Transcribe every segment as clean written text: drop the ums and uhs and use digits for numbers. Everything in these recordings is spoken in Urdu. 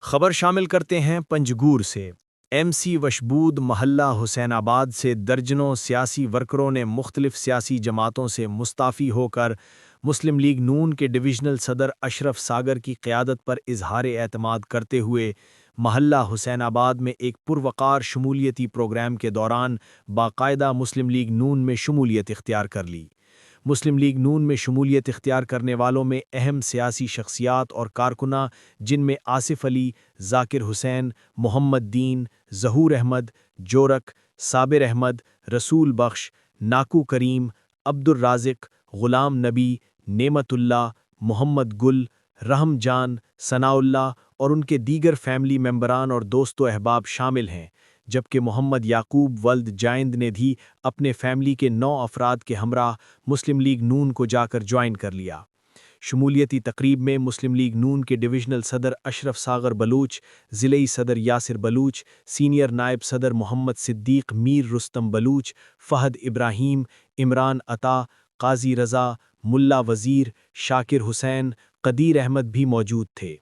خبر شامل کرتے ہیں پنجگور سے۔ ایم سی وشبود محلہ حسین آباد سے درجنوں سیاسی ورکروں نے مختلف سیاسی جماعتوں سے مستعفی ہو کر مسلم لیگ نون کے ڈویژنل صدر اشرف ساگر کی قیادت پر اظہار اعتماد کرتے ہوئے محلہ حسین آباد میں ایک پروقار شمولیتی پروگرام کے دوران باقاعدہ مسلم لیگ نون میں شمولیت اختیار کر لی۔ مسلم لیگ نون میں شمولیت اختیار کرنے والوں میں اہم سیاسی شخصیات اور کارکناں جن میں آصف علی، ذاکر حسین، محمد دین، ظہور احمد، جورک، صابر احمد، رسول بخش، ناکو کریم، عبد الرازق، غلام نبی، نعمت اللہ، محمد گل، رحم جان، ثناء اللہ اور ان کے دیگر فیملی ممبران اور دوست و احباب شامل ہیں، جبکہ محمد یعقوب ولد جائند نے بھی اپنے فیملی کے 9 افراد کے ہمراہ مسلم لیگ نون کو جا کر جوائن کر لیا۔ شمولیتی تقریب میں مسلم لیگ نون کے ڈویژنل صدر اشرف ساغر بلوچ، ضلعی صدر یاسر بلوچ، سینئر نائب صدر محمد صدیق میر رستم بلوچ، فہد ابراہیم، عمران عطا، قاضی رضا، ملا وزیر، شاکر حسین، قدیر احمد بھی موجود تھے۔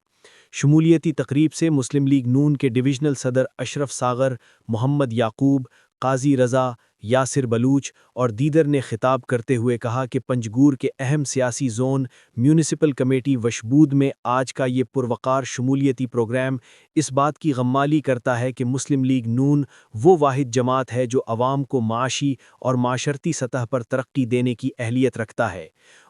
شمولیتی تقریب سے مسلم لیگ نون کے ڈویژنل صدر اشرف ساغر، محمد یعقوب، قاضی رضا، یاسر بلوچ اور دیدر نے خطاب کرتے ہوئے کہا کہ پنجگور کے اہم سیاسی زون میونسپل کمیٹی وشبود میں آج کا یہ پروقار شمولیتی پروگرام اس بات کی غمالی کرتا ہے کہ مسلم لیگ نون وہ واحد جماعت ہے جو عوام کو معاشی اور معاشرتی سطح پر ترقی دینے کی اہلیت رکھتا ہے۔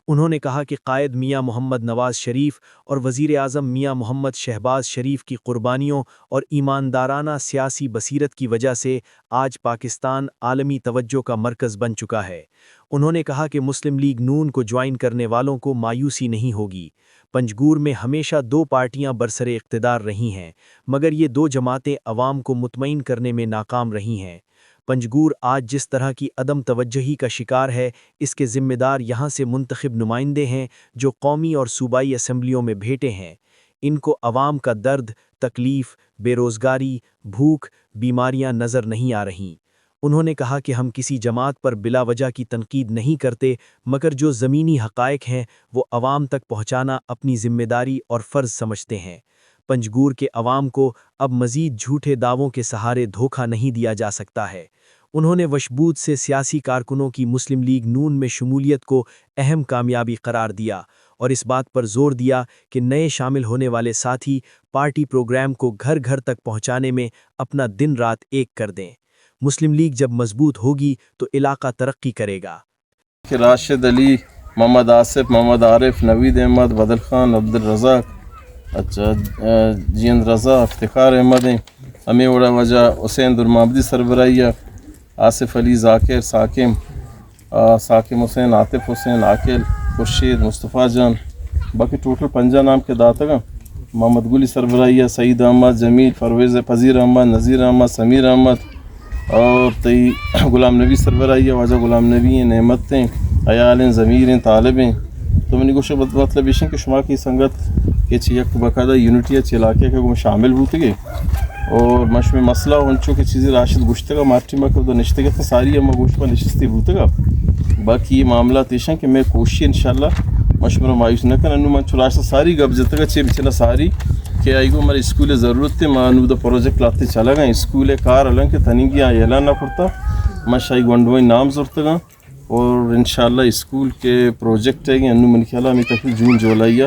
انہوں نے کہا کہ قائد میاں محمد نواز شریف اور وزیر اعظم میاں محمد شہباز شریف کی قربانیوں اور ایماندارانہ سیاسی بصیرت کی وجہ سے آج پاکستان عالمی توجہ کا مرکز بن چکا ہے۔ انہوں نے کہا کہ مسلم لیگ نون کو جوائن کرنے والوں کو مایوسی نہیں ہوگی۔ پنجگور میں ہمیشہ 2 پارٹیاں برسر اقتدار رہی ہیں، مگر یہ 2 جماعتیں عوام کو مطمئن کرنے میں ناکام رہی ہیں۔ پنجگور آج جس طرح کی عدم توجہی کا شکار ہے، اس کے ذمہ دار یہاں سے منتخب نمائندے ہیں جو قومی اور صوبائی اسمبلیوں میں بھیٹے ہیں۔ ان کو عوام کا درد، تکلیف، بے روزگاری، بھوک، بیماریاں نظر نہیں آ رہیں۔ انہوں نے کہا کہ ہم کسی جماعت پر بلا وجہ کی تنقید نہیں کرتے، مگر جو زمینی حقائق ہیں وہ عوام تک پہنچانا اپنی ذمہ داری اور فرض سمجھتے ہیں۔ پنجگور کے عوام کو اب مزید جھوٹے دعووں کے سہارے دھوکہ نہیں دیا جا سکتا ہے۔ انہوں نے وشبود سے سیاسی کارکنوں کی مسلم لیگ نون میں شمولیت کو اہم کامیابی قرار دیا اور اس بات پر زور دیا کہ نئے شامل ہونے والے ساتھی پارٹی پروگرام کو گھر گھر تک پہنچانے میں اپنا دن رات ایک کر دیں۔ مسلم لیگ جب مضبوط ہوگی تو علاقہ ترقی کرے گا۔ راشد علی، محمد آصف، محمد عارف، نوید احمد، بدل خان، عبد الرزاق، جیند رضا، افتخار احمد ہیں، ہمیں وڑا وجہ حسین درمابدی سربراہیہ، آصف علی، ذاکر، ثاقب حسین، عاطف حسین، عاقل، خورشید، مصطفیٰ جان، باقی ٹوٹل 5 نام کے داتگاں، محمد گلی سربراہیہ، سعید احمد، جمیل، پرویز، فضیر احمد، نذیر احمد، سمیر احمد اور تئی غلام نبی سربراہیہ، واجہ غلام نبی ہیں، نعمت ہیں، عیال ہیں، ضمیر ہیں، طالب ہیں۔ تو میں نے کوشش مطلب یہ کہ شما کی سنگت کہ یک باقاعدہ یونٹی اچھے علاقے کے شامل ہوتے گئے اور مش میں مسئلہ ہنچو کہ چیزیں راشد گشتے گا مارٹی میں تو نشتے گا تو ساری اما گوشت میں نشستی ہوتے گا۔ باقی یہ معاملہ تیشاں کہ میں کوشش انشاءاللہ مشورہ مایوس نہ کرنا انو من راشد ساری گب جتے گا چھے بچنا ساری کہ آئی گو ہمارے اسکول ضرورت تھے مانو دا پروجیکٹ لاتے چلا گا اسکول کار علن کے تنگی آئی اعلان نہ کرتا مشائی گونڈوئی نام ضرورت گا اور انشاءاللہ اسکول کے پروجیکٹ ہے گی انو من خیالہ ہمیں تقریب جون جولائیہ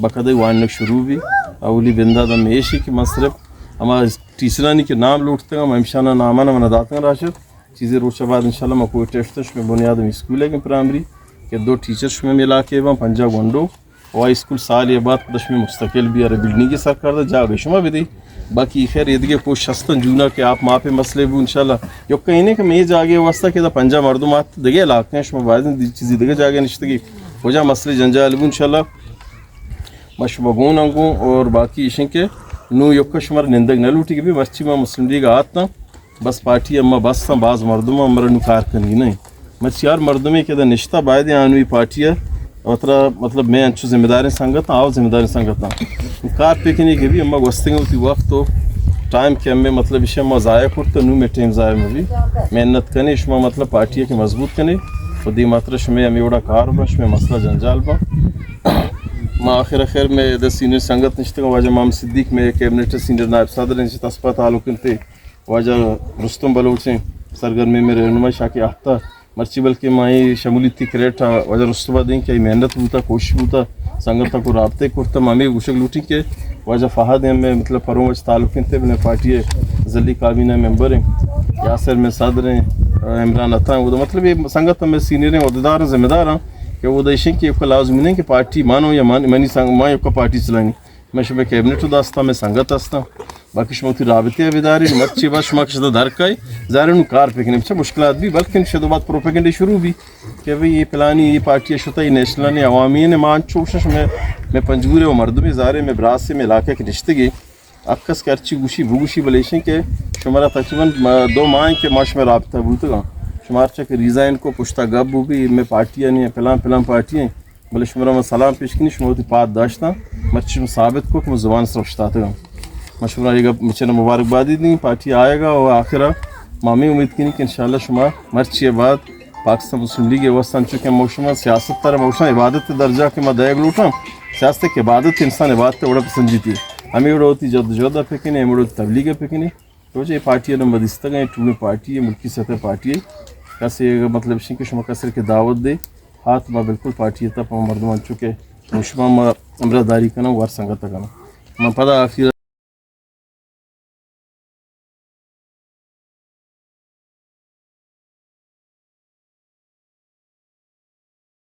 باقاعدہ وانک شروع بھی اولی بندہ دا میشی کی مصرف ہمارا ٹیچرانی کے نام لوٹتے گا مہمشانہ نامانہ من داتے ہیں راشد چیزیں روچہ بعد انشاءاللہ میں کوئی ٹیسٹش میں بنیادم اسکول ہے کہ پرائمری کہ 2 ٹیچرش میں ملا کے وہاں 5 گونڈو وہ اسکول سال یہ بات دش میں مستقل بھی ارے بلڈنگ کی سرکار دا جا گئی شما بھی دی باقی خیر یہ دیگے کوئی شستن جونا کہ آپ ماں پہ مسئلے بھی انشاءاللہ یہ کہیں کہ میں جاگے واسطہ کہ دا 5 مردمات دیگے علاقے ہیں شما باید چیزیں دیگے جاگے نشتگی ہو جا مسئلے جنجال بھی انشاءاللہ مشبگون انگوں اور باقی اشیں کے نو یکا شمار نندگ نہ لوٹی کہ بھی مسچی میں مسلم لیگ آتا بس پارٹی اما بس تھا بعض مردمہ امرا نکار کنگی نہیں مچیار مردمی کہ دا نشتہ باید آنوی پارٹیہ اترا مطلب میں انچو ذمہ داریں سنگت آؤ ذمہ داریں سنگت کار پیکنی کے بھی اما گوستنگ ہوتی وقت تو ٹائم کے ہمیں مطلب اشیاء ما ضائع کرتا نو میں ٹیم ضائع میں بھی محنت کنے اشما مطلب پارٹیہ کے مضبوط کنے خودی مطرش میں ہمیں اڑا کار بش میں مسئلہ جنجال با ما آخر خیر میں ادھر سینئر سنگت نشتے واجہ محمد صدیق میں کیبنٹ سینئر نائب صدر نشتے اسپا تعلق انتے واجہ رستم بلوچیں سرگرمی میں رہنما شاکی آہتا مرچی بلکہ مائی شمولیت تھی کریٹا واجہ رستبہ دیں کہ محنت ہوتا کوشش ہوتا سنگتا کو رابطے کرتا مامی گوشک لوٹی کے واجہ فہد ہیں میں مطلب پروں وچ تعلق انتے بنے پارٹی ذلی کابینہ ممبر ہیں یاسر میں صدر ہیں عمران عطا ہیں وہ مطلب یہ سنگت میں سینئر ہیں عہدیدار ہیں ذمہ دار ہیں کہ وہ دیشیں کہ ایک لازمی نہیں کہ پارٹی مانو یا منی ماں کا پارٹی چلانی میں شبہ کیبنٹ داستا میں سنگت ہستا باقی شما تھی رابطے بیداری مرچی بس شما کشدہ درکائی ظاہر ان کار پکنی بچہ مشکلات بھی بلکہ ان شدہ بات پروپیگنڈی شروع بھی کہ بھئی یہ پلانی یہ پارٹی شتا یہ نیشنلانی عوامی نے مان چوشش میں پنجگورے و مردمی ظاہرے میں براس سے میں علاقے کے نشتگی اکس کے ارچی گوشی بھوگوشی بلیشیں کہ شمارا تقریباً 2 ماہ کے معاش میں رابطہ بھوتگا شمار چاہ ریزائن کو پشتا گب ہو بھی میں پارٹیاں نہیں ہیں پلان پارٹی ہیں بلے شمارا میں سلام پیش کنی شمار ہوتی پات داشتا مرچی ثابت کو کہ میں زبان سے رشتاتا گا مشورہ یہ گا مچھنا مبارکبادی دیں پارٹی آئے گا اور آخرہ مامی امید کی نہیں کہ انشاءاللہ شما مرچی بعد پاکستان مسلم لیگ وستان چونکہ موشمہ سیاست تر موشمہ عبادت درجہ کے میں دیگ لوٹا سیاست کے عبادت انسان عبادت بڑا پسند جیتی ہمیں اڑا ہوتی جدہ پھینکنے ہمیں اڑا ہوتی تبلیغ پھینکنے تو یہ پارٹی ہے مدستہ گئے ٹونے پارٹی ہے ملکی سطح پارٹی ہے کیسے مطلب شن کہ شما کسر کے دعوت دے ہاتھ میں بالکل پارٹی ہے تب ہم مردمان چکے موشمہ امرہ داری کرنا وار سنگتا کرنا میں پتہ آخر